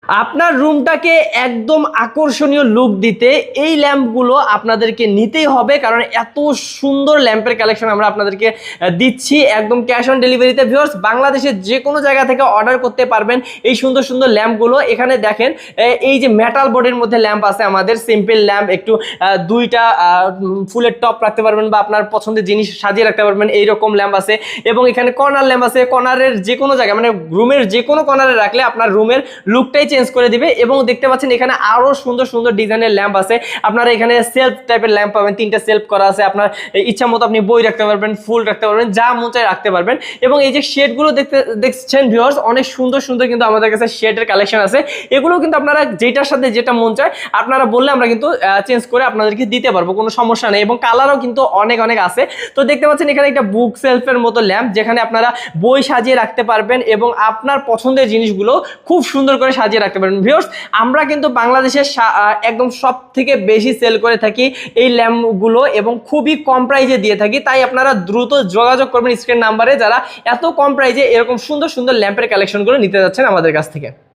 আপনার রুমটাকে একদম আকর্ষণীয় লুক দিতে এই ল্যাম্পগুলো আপনাদেরকে নিতেই হবে, কারণ এত সুন্দর ল্যাম্পের কালেকশন আমরা আপনাদেরকে দিচ্ছি একদম ক্যাশ অন ডেলিভারিতে। ভিউয়ার্স, বাংলাদেশের যে কোনো জায়গা থেকে অর্ডার করতে পারবেন এই সুন্দর সুন্দর ল্যাম্পগুলো। এখানে দেখেন এই যে মেটাল বডির মধ্যে ল্যাম্প আছে আমাদের, সিম্পল ল্যাম্প, একটু দুইটা ফুলের টপ রাখতে পারবেন বা আপনার পছন্দের জিনিস সাজিয়ে রাখতে পারবেন, এইরকম ল্যাম্প আছে। এবং এখানে কর্নার ল্যাম্প আছে, কর্নারের যে কোনো জায়গায় মানে রুমের যে কোনো কর্নারে রাখলে আপনার রুমের লুকটাই চেঞ্জ করে দিবে। এবং দেখতে পাচ্ছেন এখানে আরো সুন্দর সুন্দর ডিজাইনের ল্যাম্প আছে। আপনারা এখানে সেলফ টাইপের ল্যাম্প পাবেন, 3টা সেলফ করা আছে। আপনার ইচ্ছা মতো আপনি বই রাখতে পারবেন, ফুল রাখতে পারবেন, যা মন চায় রাখতে পারবেন। এবং এই যে শেডগুলো দেখছেন ভিউয়ার্স, অনেক সুন্দর সুন্দর কিন্তু আমাদের কাছে শেডের কালেকশন আছে। এগুলো কিন্তু আপনারা যেটার সাথে যেটা মন চায় আপনারা বললে আমরা কিন্তু চেঞ্জ করে আপনাদেরকে দিতে পারবো, কোনো সমস্যা নেই। এবং কালারও কিন্তু অনেক অনেক আছে। তো দেখতে পাচ্ছেন এখানে একটা বুক সেলফের মতো ল্যাম্প, যেখানে আপনারা বই সাজিয়ে রাখতে পারবেন এবং আপনার পছন্দের জিনিসগুলো খুব সুন্দর করে সাজিয়ে রাখতে পারবেন। ভিউয়ার্স, আমরা কিন্তু বাংলাদেশের একদম সব থেকে বেশি সেল করে থাকি এই ল্যাম্পগুলো এবং খুবই কম প্রাইজে দিয়ে থাকি। তাই আপনারা দ্রুত যোগাযোগ করবেন স্ক্রিন নাম্বারে, যারা এত কম প্রাইজে এরকম সুন্দর সুন্দর ল্যাম্পের কালেকশনগুলো নিতে যাচ্ছেন আমাদের কাছ থেকে।